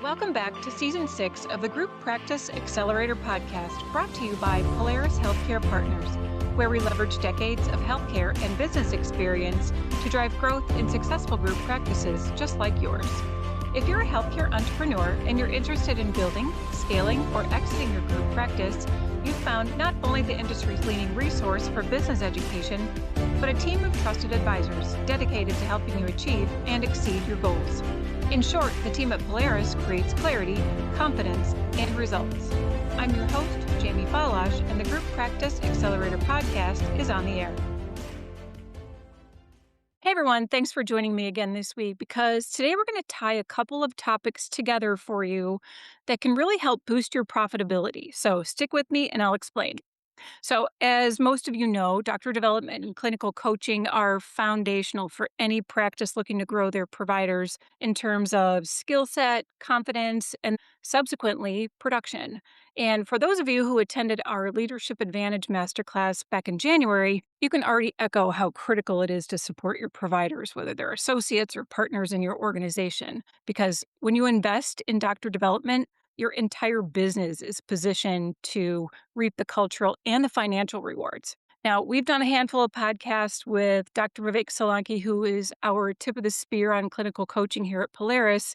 Welcome back to Season 6 of the Group Practice Accelerator podcast, brought to you by Polaris Healthcare Partners, where we leverage decades of healthcare and business experience to drive growth in successful group practices just like yours. If you're a healthcare entrepreneur and you're interested in building, scaling, or exiting your group practice, you've found not only the industry's leading resource for business education, but a team of trusted advisors dedicated to helping you achieve and exceed your goals. In short, the team at Polaris creates clarity, confidence, and results. I'm your host, Jamie Falasz, and the Group Practice Accelerator podcast is on the air. Hey everyone, thanks for joining me again this week, because today we're going to tie a couple of topics together for you that can really help boost your profitability. So stick with me and I'll explain. So, as most of you know, doctor development and clinical coaching are foundational for any practice looking to grow their providers in terms of skill set, confidence, and subsequently production. And for those of you who attended our Leadership Advantage Masterclass back in January, you can already echo how critical it is to support your providers, whether they're associates or partners in your organization. Because when you invest in doctor development, your entire business is positioned to reap the cultural and the financial rewards. Now, we've done a handful of podcasts with Dr. Vivek Solanki, who is our tip of the spear on clinical coaching here at Polaris.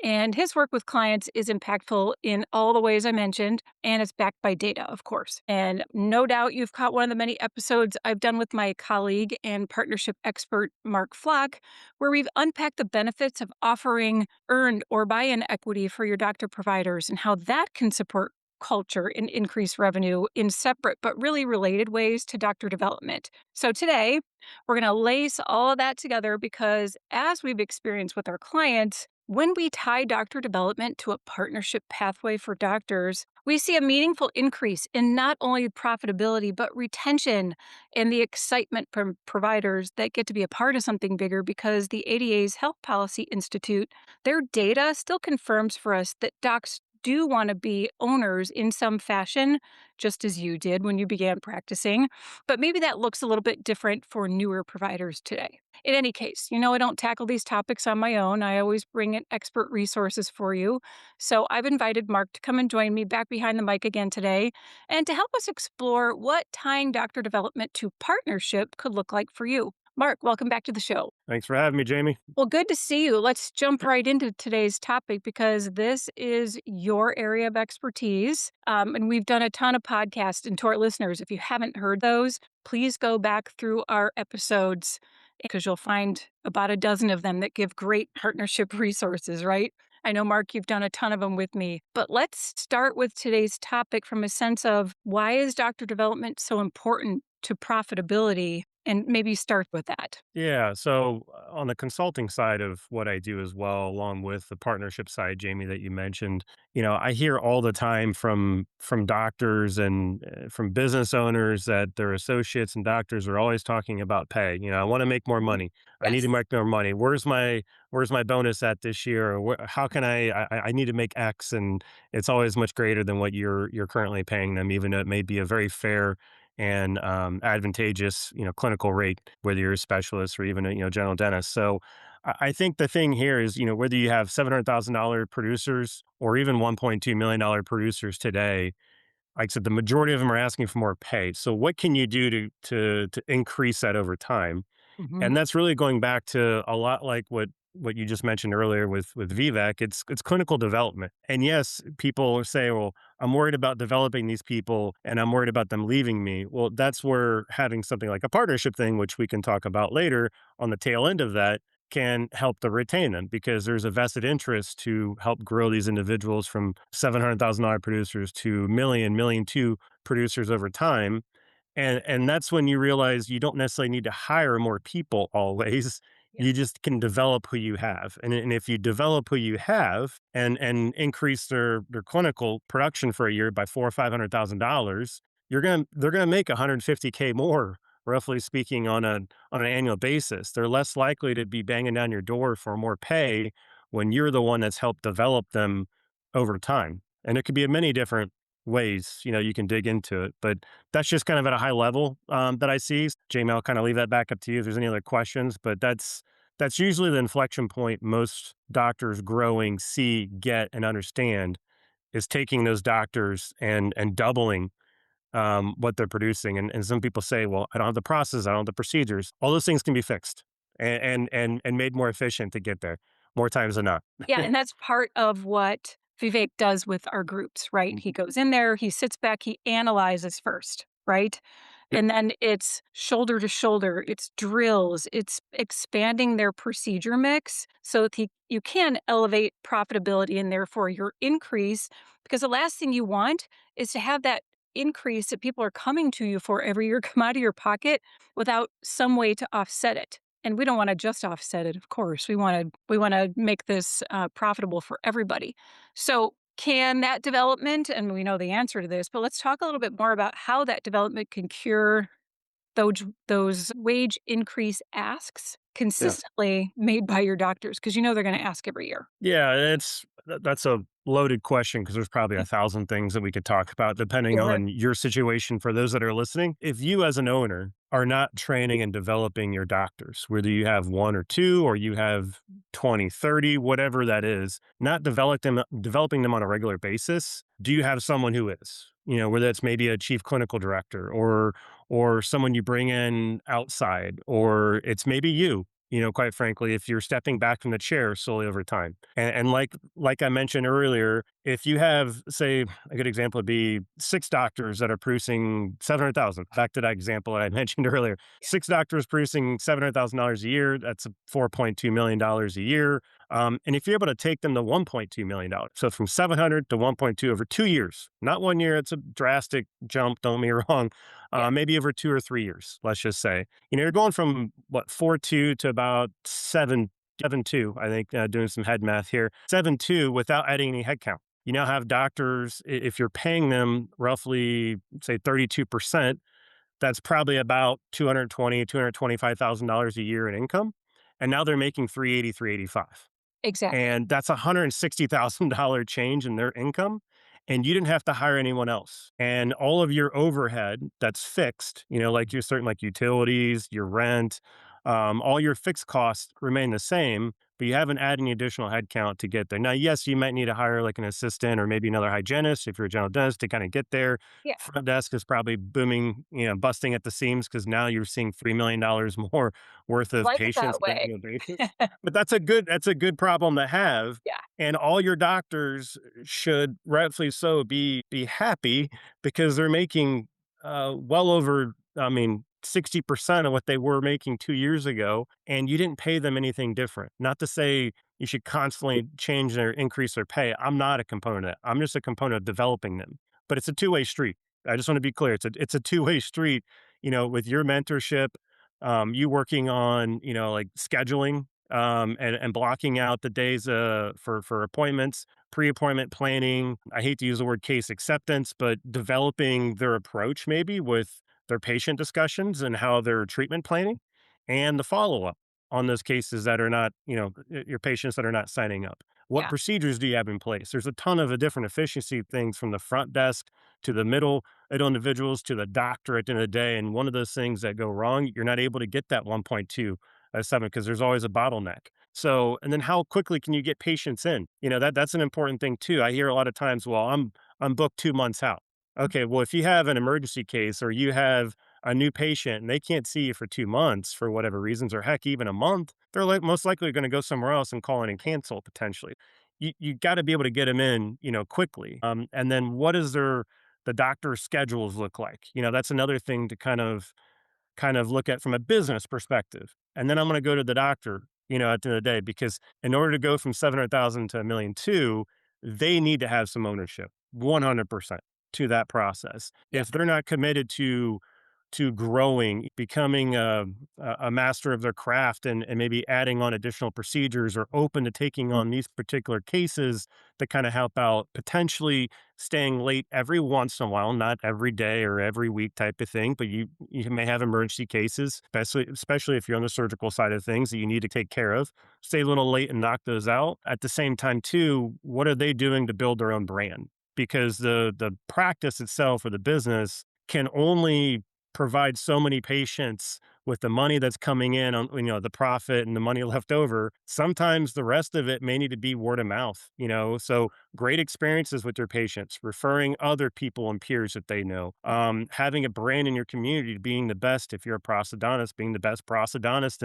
And his work with clients is impactful in all the ways I mentioned, and it's backed by data, of course. And no doubt you've caught one of the many episodes I've done with my colleague and partnership expert, Mark Flock, where we've unpacked the benefits of offering earned or buy-in equity for your doctor providers and how that can support culture and increase revenue in separate but really related ways to doctor development. So today, we're going to lace all of that together because, as we've experienced with our clients, when we tie doctor development to a partnership pathway for doctors, we see a meaningful increase in not only profitability, but retention and the excitement from providers that get to be a part of something bigger, because the ADA's Health Policy Institute, their data still confirms for us that docs do want to be owners in some fashion, just as you did when you began practicing. But maybe that looks a little bit different for newer providers today. In any case, I don't tackle these topics on my own. I always bring in expert resources for you. So I've invited Mark to come and join me back behind the mic again today and to help us explore what tying doctor development to partnership could look like for you. Mark, welcome back to the show. Thanks for having me, Jamie. Well, good to see you. Let's jump right into today's topic, because this is your area of expertise. And we've done a ton of podcasts. And to our listeners, if you haven't heard those, please go back through our episodes, because you'll find about a dozen of them that give great partnership resources, right? I know, Mark, you've done a ton of them with me. But let's start with today's topic from a sense of, why is doctor development so important to profitability? And maybe start with that. Yeah. So on the consulting side of what I do as well, along with the partnership side, Jamie, that you mentioned, I hear all the time from doctors and from business owners that their associates and doctors are always talking about pay. I want to make more money. I need to make more money. Where's my bonus at this year? Or how can I need to make X, and it's always much greater than what you're currently paying them, even though it may be a very fair and advantageous, clinical rate, whether you're a specialist or even a, general dentist. So I think the thing here is, whether you have $700,000 producers or even $1.2 million producers today, like I said, the majority of them are asking for more pay. So what can you do to increase that over time? Mhm. And that's really going back to a lot like what you just mentioned earlier with Vivek. It's clinical development. And yes, people say, well, I'm worried about developing these people and I'm worried about them leaving me. Well, that's where having something like a partnership thing, which we can talk about later on the tail end of that, can help to retain them, because there's a vested interest to help grow these individuals from $700,000 producers to million two producers over time. And that's when you realize you don't necessarily need to hire more people always. Yeah. You just can develop who you have. And if you develop who you have and increase their clinical production for a year by $400,000 or $500,000, they're gonna make 150K more, roughly speaking, on an annual basis. They're less likely to be banging down your door for more pay when you're the one that's helped develop them over time. And it could be in many different ways, you can dig into it. But that's just kind of at a high level that I see. Jamie, I'll kind of leave that back up to you if there's any other questions. But that's That's usually the inflection point most doctors growing see, get, and understand is taking those doctors and doubling what they're producing. And some people say, well, I don't have the process, I don't have the procedures. All those things can be fixed and made more efficient to get there more times than not. Yeah, and that's part of what Vivek does with our groups, right? He Mhm. goes in there, he sits back, he analyzes first, right? Yep. And then it's shoulder to shoulder, it's drills, it's expanding their procedure mix so that you can elevate profitability and therefore your increase. Because the last thing you want is to have that increase that people are coming to you for every year come out of your pocket without some way to offset it. And we don't wanna just offset it, of course. We wanna make this, profitable for everybody. So, can that development and we know the answer to this, but let's talk a little bit more about how that development can cure those wage increase asks Yeah. consistently made by your doctors, because you know they're gonna ask every year. Yeah, that's a loaded question because there's probably a thousand things that we could talk about depending Sure. on your situation for those that are listening. If you as an owner are not training and developing your doctors, whether you have one or two or you have 20, 30, whatever that is, not developing them on a regular basis, do you have someone who is? You know, whether it's maybe a chief clinical director or someone you bring in outside, or it's maybe you know, quite frankly, if you're stepping back from the chair slowly over time. And like I mentioned earlier, if you have, say, a good example would be six doctors that are producing 700,000. Back to that example that I mentioned earlier, six doctors producing $700,000 a year. That's $4.2 million a year. And if you're able to take them to $1.2 million, so from 700 to 1.2 over 2 years, not 1 year, it's a drastic jump. Don't get me wrong. Yeah, Maybe over 2 or 3 years, let's just say. You know, you're going from what 4.2 to about 7.2. I think doing some head math here, 7.2 without adding any headcount. You now have doctors. If you're paying them roughly, say 32%, that's probably about 220, $225,000 a year in income, and now they're making 380, 385. exactly. And that's $160,000 change in their income. And you didn't have to hire anyone else. And all of your overhead that's fixed, you know, like your certain like utilities, your rent, all your fixed costs remain the same, but you haven't added any additional headcount to get there. Now, yes, you might need to hire like an assistant or maybe another hygienist if you're a general dentist to kind of get there. Yeah, Front desk is probably booming, you know, busting at the seams because now you're seeing $3 million more worth I of like it patients that on an way. annual basis. But that's a good problem to have, Yeah, and all your doctors should rightfully so be happy because they're making, well over, I mean, 60% of what they were making 2 years ago, and you didn't pay them anything different. Not to say you should constantly change their increase their pay. I'm not a component of that. I'm just a component of developing them. But it's a two-way street. I just want to be clear. It's a two-way street, you know, with your mentorship, you working on, you know, like scheduling, and blocking out the days for appointments, pre-appointment planning. I hate to use the word case acceptance, but developing their approach maybe with their patient discussions and how they're treatment planning and the follow-up on those cases that are not, you know, your patients that are not signing up. What yeah, procedures do you have in place? There's a ton of different efficiency things from the front desk to the middle individuals to the doctor at the end of the day. And one of those things that go wrong, you're not able to get that 1.2 seven because there's always a bottleneck. So, and then how quickly can you get patients in? You know, that's an important thing too. I hear a lot of times, well, I'm booked 2 months out. Okay, well, if you have an emergency case or you have a new patient and they can't see you for 2 months for whatever reasons, or heck, even a month, they're like most likely going to go somewhere else and call in and cancel potentially. You got to be able to get them in, you know, quickly. And then what is the doctor's schedules look like? You know, that's another thing to kind of look at from a business perspective. And then I'm going to go to the doctor, you know, at the end of the day, because in order to go from 700,000 to 1,200,000, they need to have some ownership 100% to that process. yeah. If they're not committed to growing, becoming a master of their craft and maybe adding on additional procedures or open to taking on these particular cases that kind of help out, potentially staying late every once in a while, not every day or every week type of thing, but you may have emergency cases, especially if you're on the surgical side of things that you need to take care of. Stay a little late and knock those out. At the same time, too, what are they doing to build their own brand? Because the practice itself or the business can only provide so many patients with the money that's coming in on, the profit and the money left over, sometimes the rest of it may need to be word of mouth, so great experiences with your patients, referring other people and peers that they know, having a brand in your community, being the best. If you're a prosthodontist, being the best prosthodontist.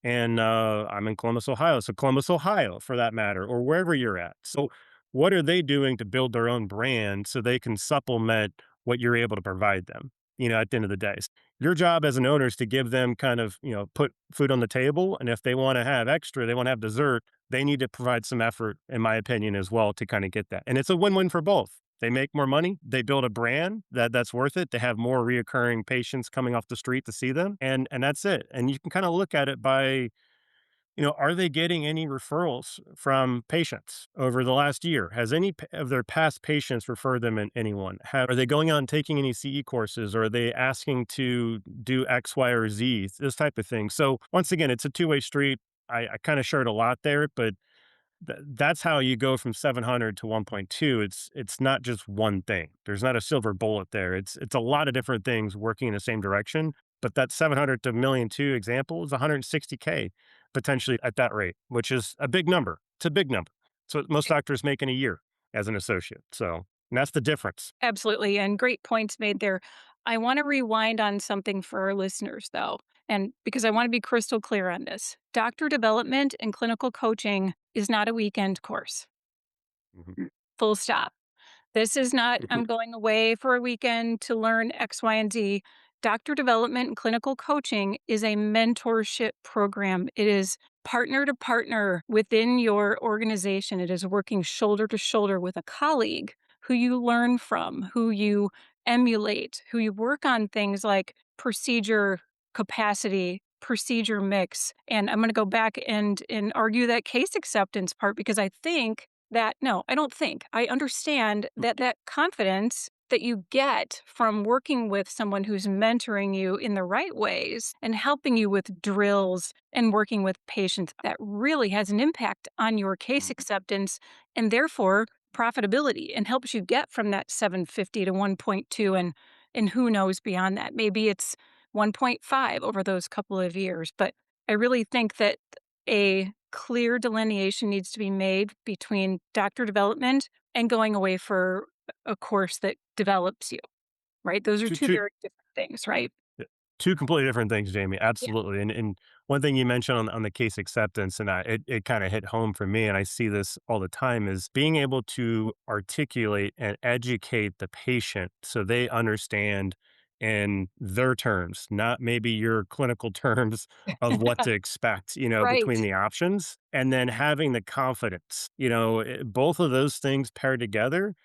And I'm in Columbus, Ohio, so Columbus, Ohio, for that matter, or wherever you're at. So what are they doing to build their own brand so they can supplement what you're able to provide them? At the end of the day, your job as an owner is to give them kind of, put food on the table. And if they want to have extra, they want to have dessert, they need to provide some effort, in my opinion, as well, to kind of get that. And it's a win-win for both. They make more money, they build a brand that's worth it. They have more reoccurring patients coming off the street to see them. And that's it. And you can kind of look at it by, are they getting any referrals from patients over the last year? Has any of their past patients referred them in anyone? Are they going out and taking any CE courses? Or are they asking to do X, Y, or Z? This type of thing. So once again, it's a two-way street. I kind of shared a lot there, but that's how you go from 700 to 1.2. It's not just one thing. There's not a silver bullet there. It's a lot of different things working in the same direction. But that 700 to million two example is 160K potentially at that rate, which is a big number. It's a big number. So most doctors make in a year as an associate. So and that's the difference. Absolutely, and great points made there. I wanna rewind on something for our listeners, though, and because I wanna be crystal clear on this. Doctor development and clinical coaching is not a weekend course. Mhm. Full stop. This is not, I'm going away for a weekend to learn X, Y, and Z. Doctor development and clinical coaching is a mentorship program. It is partner to partner within your organization. It is working shoulder to shoulder with a colleague who you learn from, who you emulate, who you work on things like procedure capacity, procedure mix. And I'm going to go back and argue that case acceptance part because I think that no, I don't think. I understand that that confidence that you get from working with someone who's mentoring you in the right ways and helping you with drills and working with patients, that really has an impact on your case acceptance and therefore profitability and helps you get from that 750 to 1.2 and who knows beyond that. Maybe it's 1.5 over those couple of years, but I really think that a clear delineation needs to be made between doctor development and going away for a course that develops you, right? Those are to, two to, very different things, right? Yeah. Two completely different things, Jamie. Yeah. Absolutely. And one thing you mentioned on the case acceptance, and it kind of hit home for me, and I see this all the time, is being able to articulate and educate the patient so they understand in their terms, not maybe your clinical terms of what to expect, between Right. the options, and then having the confidence, both of those things paired together.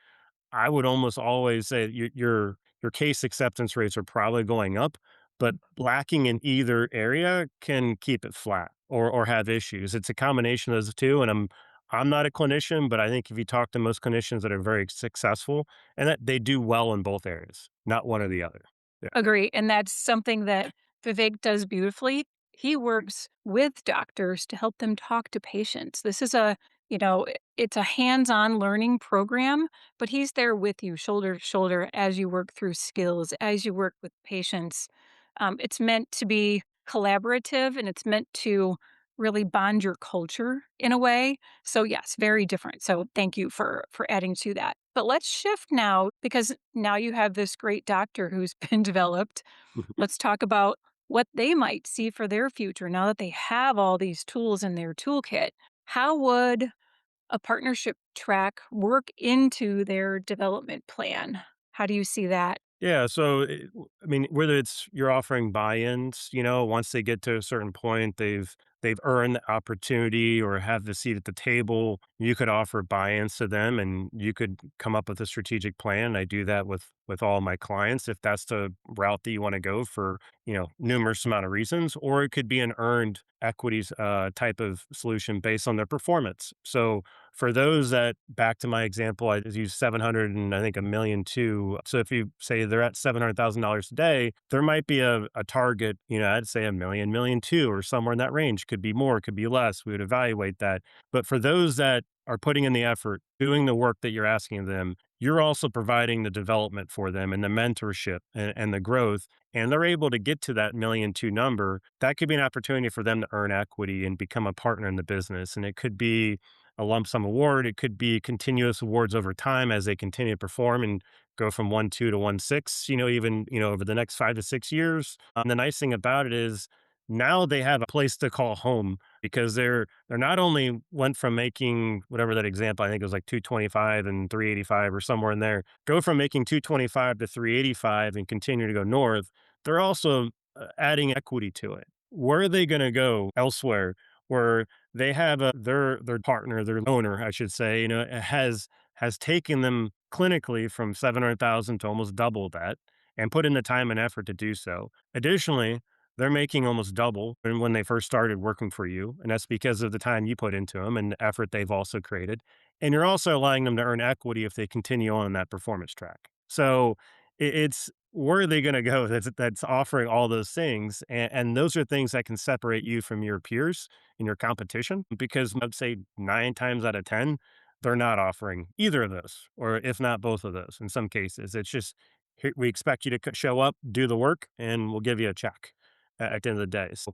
I would almost always say your case acceptance rates are probably going up, but lacking in either area can keep it flat or have issues. It's a combination of those two. And I'm not a clinician, but I think if you talk to most clinicians that are very successful and that they do well in both areas, not one or the other. Yeah. Agree, and that's something that Vivek does beautifully. He works with doctors to help them talk to patients. This is it's a hands-on learning program, but he's there with you shoulder to shoulder as you work through skills, as you work with patients. It's meant to be collaborative, and it's meant to really bond your culture in a way. So yes, very different. So thank you for adding to that. But let's shift now because now you have this great doctor who's been developed. Let's talk about what they might see for their future now that they have all these tools in their toolkit. How would a partnership track work into their development plan? How do you see that? Yeah, so I mean, whether it's you're offering buy-ins, once they get to a certain point, they've earned the opportunity or have the seat at the table, you could offer buy-ins to them, and you could come up with a strategic plan. I do that with all my clients if that's the route that you want to go for, numerous amount of reasons, or it could be an earned equities type of solution based on their performance. So for those that, back to my example, I just used 700 and I think a million too. So if you say they're at $700,000 a day, there might be a target, I'd say a million two or somewhere in that range. Could be more, could be less. We would evaluate that. But for those that are putting in the effort, doing the work that you're asking of them, you're also providing the development for them and the mentorship and the growth, and they're able to get to that million two number, that could be an opportunity for them to earn equity and become a partner in the business. And it could be a lump sum award. It could be continuous awards over time as they continue to perform and go from 1.2 to 1.6, even, over the next 5 to 6 years. The nice thing about it is now they have a place to call home because they're not only went from making whatever that example, I think it was like 225 and 385 or somewhere in there, go from making 225 to 385 and continue to go north. They're also adding equity to it. Where are they going to go elsewhere where they have their partner, their owner, I should say, has taken them clinically from 700,000 to almost double that and put in the time and effort to do so. Additionally, they're making almost double than when they first started working for you, and that's because of the time you put into them and the effort they've also created. And you're also allowing them to earn equity if they continue on that performance track. So it's where are they going to go that's offering all those things, and those are things that can separate you from your peers in your competition. Because I'd say 9 times out of 10, they're not offering either of those, or if not both of those. In some cases, it's just we expect you to show up, do the work, and we'll give you a check at the end of the day. So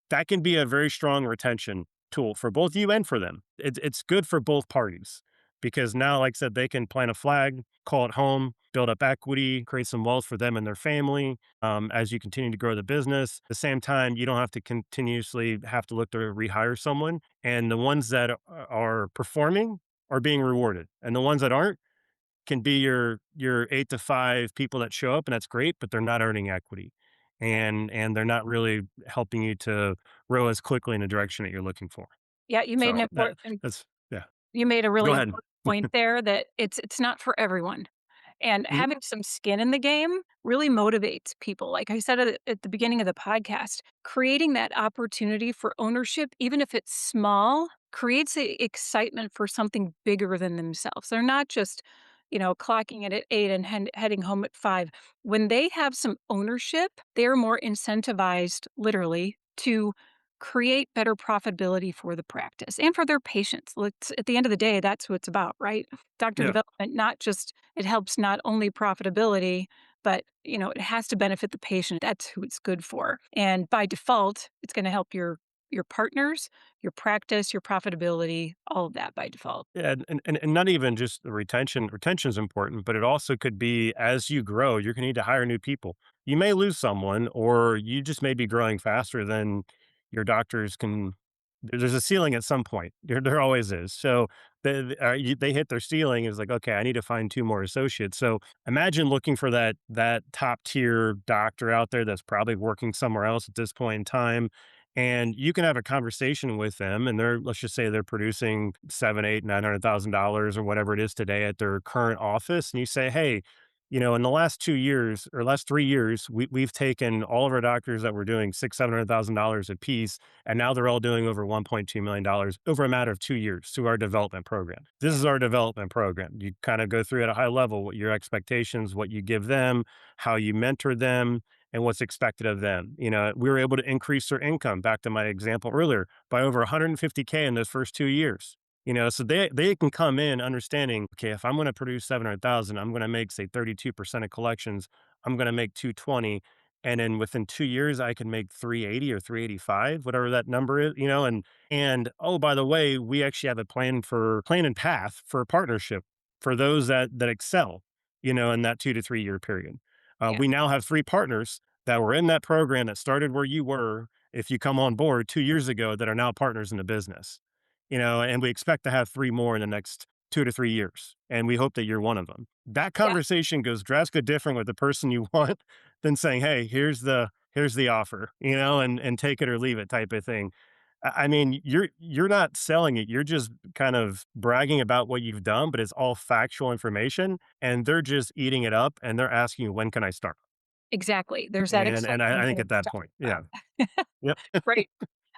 that can be a very strong retention tool for both you and for them. It's good for both parties because now, like I said, they can plant a flag, call it home, build up equity, create some wealth for them and their family as you continue to grow the business. At the same time, you don't have to continuously have to look to rehire someone. And the ones that are performing are being rewarded. And the ones that aren't can be your 8 to 5 people that show up, and that's great, but they're not earning equity. And they're not really helping you to row as quickly in the direction that you're looking for. Yeah, you made an So important that's yeah. you made a Go really ahead. important point there that it's not for everyone. And Mhm. having some skin in the game really motivates people. Like I said at the beginning of the podcast, creating that opportunity for ownership, even if it's small, creates excitement for something bigger than themselves. They're not just, clocking in at 8 and heading home at 5. When they have some ownership, they're more incentivized, literally, to create better profitability for the practice and for their patients. At the end of the day, that's who it's about, right? Doctor Yeah. development, not just it helps not only profitability, but it has to benefit the patient. That's who it's good for. And by default, it's going to help your partners, your practice, your profitability, all of that by default. Yeah, and not even just the retention. Retention is important, but it also could be as you grow, you're gonna need to hire new people. You may lose someone, or you just may be growing faster than your doctors can. There's a ceiling at some point. There always is. So they hit their ceiling. Is like, okay, I need to find 2 more associates. So imagine looking for that top tier doctor out there that's probably working somewhere else at this point in time, and you can have a conversation with them, and let's just say they're producing 7 8 $900,000 or whatever it is today at their current office, and you say, hey, in the last 2 years or last 3 years, we've taken all of our doctors that were doing $600,000 $700,000 a piece, and now they're all doing over $1.2 million over a matter of 2 years through our development program. This Yeah. is our development program. You kind of go through at a high level what your expectations, what you give them, how you mentor them, and what's expected of them. We were able to increase their income, back to my example earlier, by over 150K in those first 2 years. So they can come in understanding, okay, if I'm going to produce 700,000, I'm going to make say 32% of collections. I'm going to make 220, and then within 2 years, I can make 380 or 385, whatever that number is. And oh, by the way, we actually have a plan and path for a partnership for those that excel. In that 2 to 3 year period. Yeah. We now have 3 partners that were in that program that started where you were, if you come on board 2 years ago, that are now partners in the business. And we expect to have 3 more in the next 2 to 3 years. And we hope that you're one of them. That Yeah. conversation goes drastically different with the person you want than saying, hey, here's the offer, and take it or leave it type of thing. I mean, you're not selling it. You're just kind of bragging about what you've done, but it's all factual information, and they're just eating it up, and they're asking you, when can I start? Exactly. There's that And I excitement think that at we that talked point, yeah. about. Yep. Right.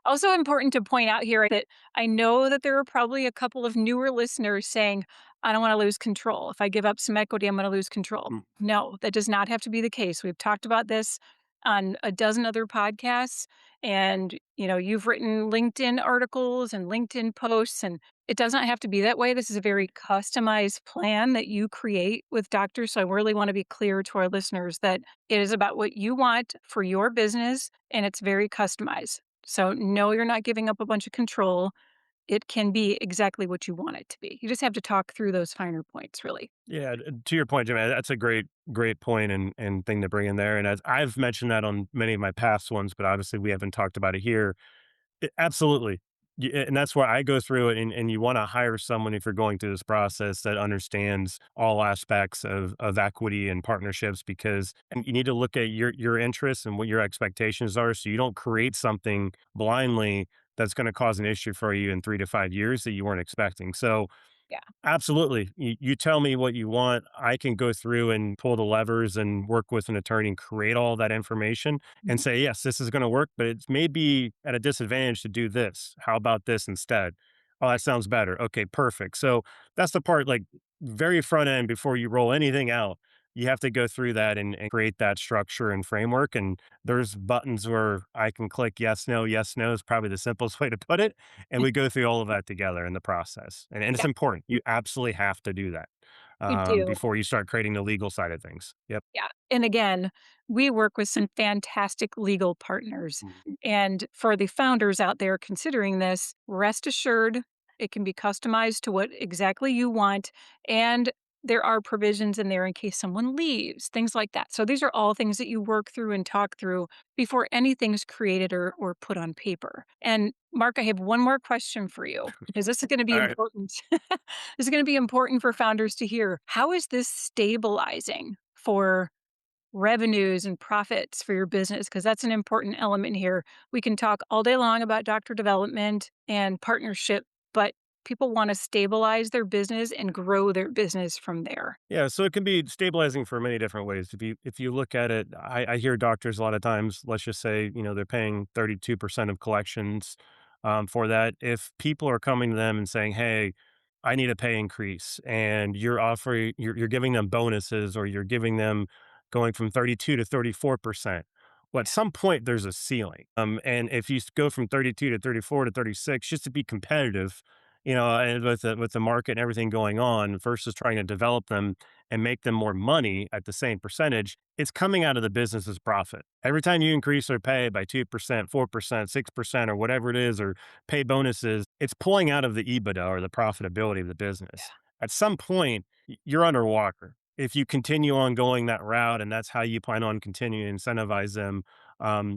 Also important to point out here that I know that there are probably a couple of newer listeners saying, I don't want to lose control. If I give up some equity, I'm going to lose control. Mm, No, that does not have to be the case. We've talked about this. on a dozen other podcasts, and, you've written LinkedIn articles and LinkedIn posts, and it does not have to be that way. This is a very customized plan that you create with doctors, so I really wanna be clear to our listeners that it is about what you want for your business, and it's very customized. So, no, you're not giving up a bunch of control. It can be exactly what you want it to be. You just have to talk through those finer points, really. Yeah, to your point, Jimmy, that's a great point and thing to bring in there. And as I've mentioned that on many of my past ones, but obviously we haven't talked about it here. Absolutely. And that's why I go through it. And you want to hire someone if you're going through this process that understands all aspects of equity and partnerships because and you need to look at your interests and what your expectations are so you don't create something blindly that's going to cause an issue for you in 3 to 5 years that you weren't expecting. So Yeah. absolutely. You tell me what you want. I can go through and pull the levers and work with an attorney and create all that information and Mhm. say, yes, this is going to work, but it's maybe at a disadvantage to do this. How about this instead? Oh, that sounds better. Okay, perfect. So that's the part like very front end before you roll anything out. You have to go through that and create that structure and framework. And there's buttons where I can click yes, no is probably the simplest way to put it and we go through all of that together in the process. And it's Yeah, important. You absolutely have to do that you do. before you start creating the legal side of things. Yep. Yeah, and again, we work with some fantastic legal partners, and for the founders out there considering this, rest assured, it can be customized to what exactly you want, and there are provisions in there in case someone leaves, things like that. So these are all things that you work through and talk through before anything's created or put on paper. And Mark, I have one more question for you because this is going to be All right. important. This is going to be important for founders to hear. How is this stabilizing for revenues and profits for your business? Because that's an important element here. We can talk all day long about doctor development and partnership, but people want to stabilize their business and grow their business from there. Yeah, so it can be stabilizing for many different ways. If you look at it, I hear doctors a lot of times, let's just say, they're paying 32% of collections for that. If people are coming to them and saying, hey, I need a pay increase, and you're giving them bonuses or you're giving them going from 32 to 34%. Well, at Yeah. some point there's a ceiling. And if you go from 32 to 34 to 36, just to be competitive, and with the market and everything going on versus trying to develop them and make them more money at the same percentage, it's coming out of the business's profit. Every time you increase their pay by 2%, 4%, 6%, or whatever it is, or pay bonuses, it's pulling out of the EBITDA or the profitability of the business. At some point, you're underwater. If you continue on going that route and that's how you plan on continuing to incentivize them,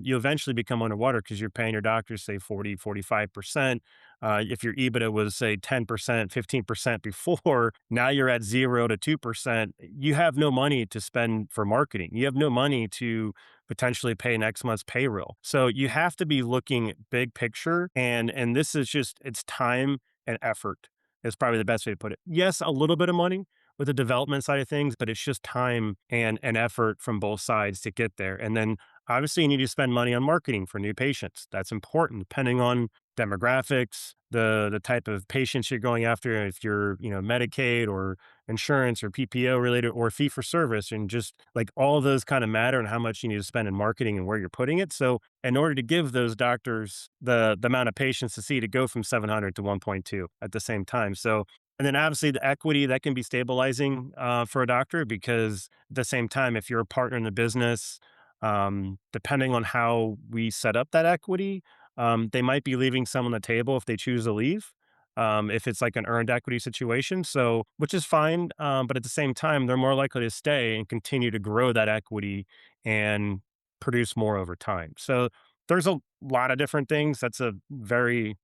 you eventually become underwater because you're paying your doctors, say 40, 45%. If your EBITDA was say 10%, 15% before, now you're at 0 to 2%. You have no money to spend for marketing. You have no money to potentially pay next month's payroll. So you have to be looking big picture. And this is just it's time and effort is probably the best way to put it. Yes, a little bit of money with the development side of things, but it's just time and effort from both sides to get there. And then obviously you need to spend money on marketing for new patients. That's important depending on demographics, the type of patients you're going after, if you're, Medicaid or insurance or PPO related or fee for service, and just like all of those kind of matter and how much you need to spend in marketing and where you're putting it. So in order to give those doctors the amount of patients to see to go from 700 to 1.2 at the same time. So and then obviously the equity that can be stabilizing for a doctor because at the same time, if you're a partner in the business, depending on how we set up that equity, they might be leaving some on the table if they choose to leave. If it's like an earned equity situation, so which is fine, but at the same time, they're more likely to stay and continue to grow that equity and produce more over time. So there's a lot of different things. That's a very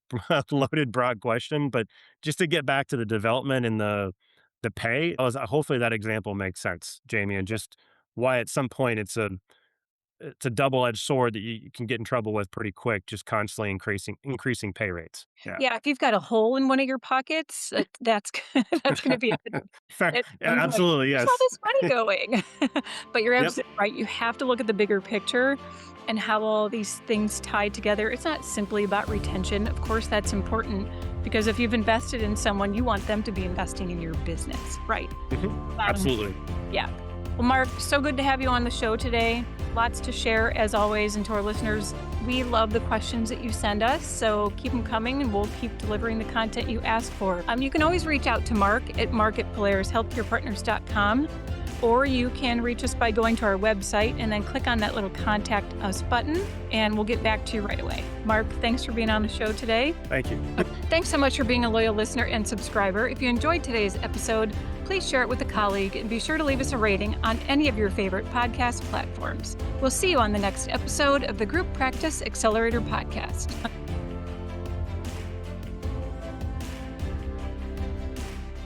loaded, broad question, but just to get back to the development and the pay, hopefully that example makes sense, Jamie, and just why at some point it's a double-edged sword that you can get in trouble with pretty quick, just constantly increasing pay rates. Yeah. Yeah, if you've got a hole in one of your pockets, that's that's gonna be Fair. at Yeah, some point, absolutely, "Where's all yes. this money going?" But you're Yep. absolutely right, you have to look at the bigger picture and how all these things tie together. It's not simply about retention, of course, that's important, because if you've invested in someone, you want them to be investing in your business, right? Mhm. Um, Absolutely. yeah. Well, Mark, so good to have you on the show today. lots to share as always. And to our listeners, we love the questions that you send us. So keep them coming and we'll keep delivering the content you ask for. You can always reach out to Mark at mark@polarishealthcarepartners.com. Or you can reach us by going to our website and then click on that little contact us button, and we'll get back to you right away. Mark, thanks for being on the show today. Thank you. Thanks so much for being a loyal listener and subscriber. If you enjoyed today's episode, please share it with a colleague and be sure to leave us a rating on any of your favorite podcast platforms. We'll see you on the next episode of the Group Practice Accelerator podcast.